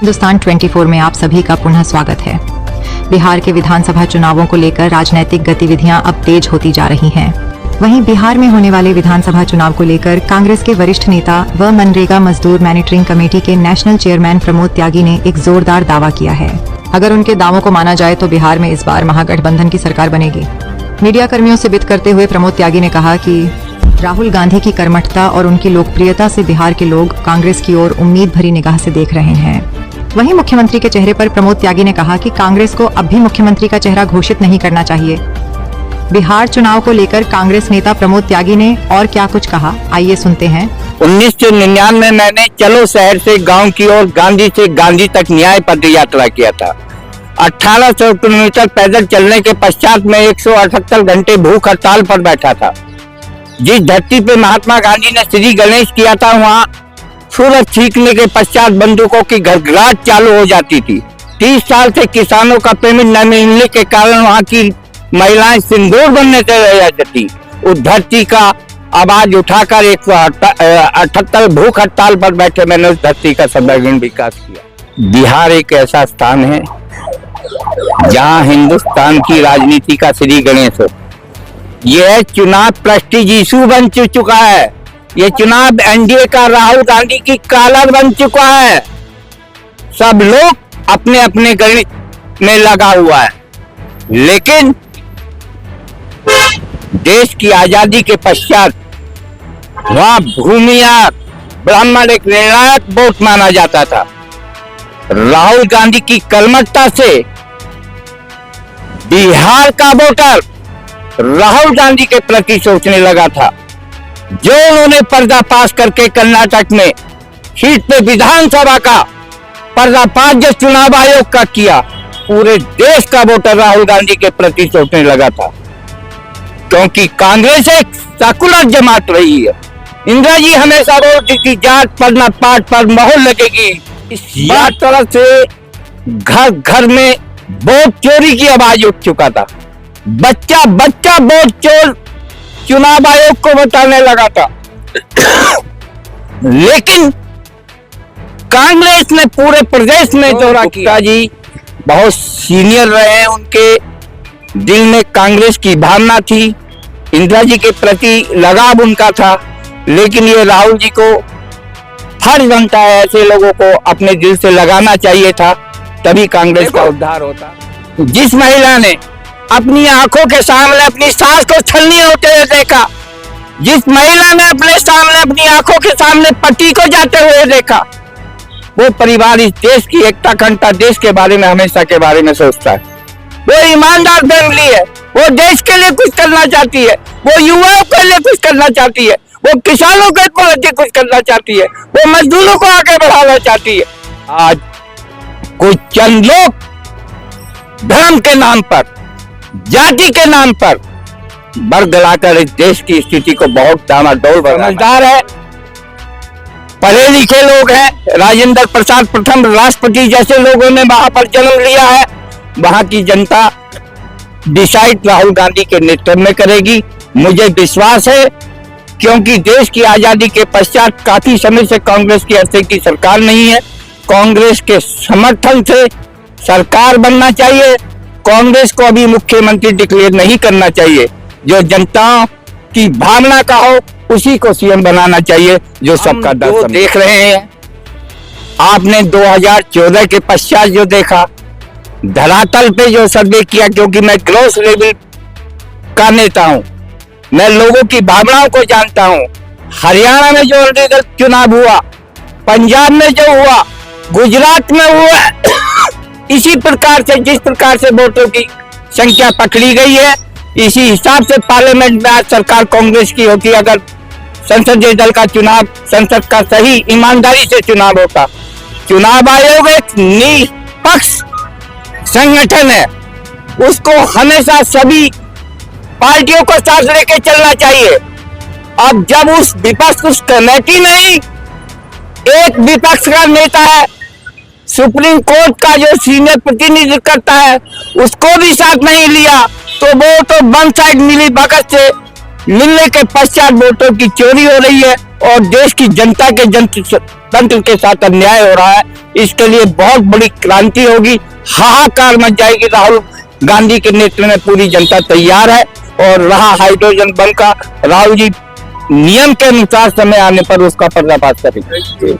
हिंदुस्तान 24 में आप सभी का पुनः स्वागत है। बिहार के विधानसभा चुनावों को लेकर राजनीतिक गतिविधियां अब तेज होती जा रही हैं। वहीं बिहार में होने वाले विधानसभा चुनाव को लेकर कांग्रेस के वरिष्ठ नेता व मनरेगा मजदूर मॉनिटरिंग कमेटी के नेशनल चेयरमैन प्रमोद त्यागी ने एक जोरदार दावा किया है। अगर उनके दावों को माना जाए तो बिहार में इस बार महागठबंधन की सरकार बनेगी। मीडिया कर्मियों से बात करते हुए प्रमोद त्यागी ने कहा कि राहुल गांधी की कर्मठता और उनकी लोकप्रियता से बिहार के लोग कांग्रेस की ओर उम्मीद भरी निगाह से देख रहे हैं। वहीं मुख्यमंत्री के चेहरे पर प्रमोद त्यागी ने कहा कि कांग्रेस को अब भी मुख्यमंत्री का चेहरा घोषित नहीं करना चाहिए। बिहार चुनाव को लेकर कांग्रेस नेता प्रमोद त्यागी ने और क्या कुछ कहा, आइए सुनते हैं। 1999 में मैंने चलो शहर से गांव की ओर गांधी से गांधी तक न्याय पद यात्रा किया था। 1800 किलोमीटर पैदल चलने के पश्चात मैं 178 घंटे भूख हड़ताल पर बैठा था। जिस धरती पे महात्मा गांधी ने श्री गणेश किया था, वहाँ सूरज छींकने के पश्चात बंदूकों की घड़घड़ाहट चालू हो जाती थी। 30 साल से किसानों का पेमेंट न मिलने के कारण वहाँ की महिलाएं सिंदूर बनने से रह जाती थी। उस धरती का आवाज उठाकर 178 भूख हड़ताल पर बैठे मैंने उस धरती का सर्वांगीण विकास किया। बिहार एक ऐसा स्थान है जहाँ हिंदुस्तान की राजनीति का श्री गणेश हो। यह चुनाव प्रेस्टीज इशू बन चुका है। ये चुनाव एनडीए का राहुल गांधी की कॉलर बन चुका है। सब लोग अपने अपने गणित में लगा हुआ है, लेकिन देश की आजादी के पश्चात वहां भूमिया ब्राह्मण एक निर्णायक वोट माना जाता था। राहुल गांधी की कर्मठता से बिहार का वोटर राहुल गांधी के प्रति सोचने लगा था। जो उन्होंने पर्दाफाश करके कर्नाटक में सीट पे विधानसभा का पर्दाफाश जो चुनाव आयोग का किया, पूरे देश का वोटर राहुल गांधी के प्रति सोचने लगा था। क्योंकि कांग्रेस एक सेकुलर जमात रही है। इंदिरा जी हमेशा बोलती थी जात पर न पात पर मोहर लगेगी। इस तरह से घर घर में वोट चोरी की आवाज उठ चुका था। बच्चा बच्चा वोट चोर चुनाव आयोग को बताने लगा था। लेकिन कांग्रेस ने पूरे प्रदेश में दौरा किया। जी बहुत सीनियर रहे हैं, उनके दिल में कांग्रेस की भावना थी, इंदिरा जी के प्रति लगाव उनका था। लेकिन ये राहुल जी को फर्ज बनता है ऐसे लोगों को अपने दिल से लगाना चाहिए था, तभी कांग्रेस का उद्धार होता। जिस महिला ने अपनी आंखों के सामने अपनी सास को छलनी होते हुए देखा, जिस महिला ने अपने सामने अपनी आंखों के सामने पति को जाते हुए देखा, वो परिवार इस देश की एकता अखंडता देश के बारे में हमेशा के बारे में सोचता है। वो ईमानदार फैमिली है, वो देश के लिए कुछ करना चाहती है, वो युवाओं के लिए कुछ करना चाहती है, वो किसानों के लिए कुछ करना चाहती है, वो मजदूरों को आगे बढ़ाना चाहती है। आज कुछ चंद लोग धर्म के नाम पर, जाति के नाम पर बरगलाकर इस देश की स्थिति को बहुत डामाडोल समझदार है। पढ़े लिखे लोग हैं। राजेंद्र प्रसाद प्रथम राष्ट्रपति जैसे लोगों ने वहां पर जन्म लिया है। वहां की जनता डिसाइड राहुल गांधी के नेतृत्व में करेगी, मुझे विश्वास है। क्योंकि देश की आजादी के पश्चात काफी समय से कांग्रेस की अर्थे की सरकार नहीं है। कांग्रेस के समर्थन से सरकार बनना चाहिए। कांग्रेस को अभी मुख्यमंत्री डिक्लेयर नहीं करना चाहिए। जो जनता की भावना का हो उसी को सीएम बनाना चाहिए, जो सबका दर्द देख रहे हैं। आपने 2014 के पश्चात जो देखा, धरातल पे जो सर्वे किया, क्योंकि मैं ग्रास लेवल का नेता हूं, मैं लोगों की भावनाओं को जानता हूं। हरियाणा में जो चुनाव हुआ, पंजाब में जो हुआ, गुजरात में हुआ, इसी प्रकार से जिस प्रकार से वोटों की संख्या पकड़ी गई है, इसी हिसाब से पार्लियामेंट में आज सरकार कांग्रेस की होती। अगर संसदीय दल का चुनाव, संसद का सही ईमानदारी से चुनाव होता। चुनाव आयोग एक निष्पक्ष संगठन है, उसको हमेशा सभी पार्टियों को साथ लेके चलना चाहिए। अब जब उस विपक्ष उस कमेटी में ही एक विपक्ष का नेता है, सुप्रीम कोर्ट का जो सीनियर प्रतिनिधित्व करता है, उसको भी साथ नहीं लिया, तो वो तो वन साइड मिली भगत से मिलने के पश्चात वोटों की चोरी हो रही है और देश की जनता के तंत्र के साथ अन्याय हो रहा है। इसके लिए बहुत बड़ी क्रांति होगी, हाहाकार मच जाएगी। राहुल गांधी के नेतृत्व में पूरी जनता तैयार है। और रहा हाइड्रोजन बम का, राहुल जी नियम के अनुसार समय आने पर उसका पर्दाफाश करेंगे।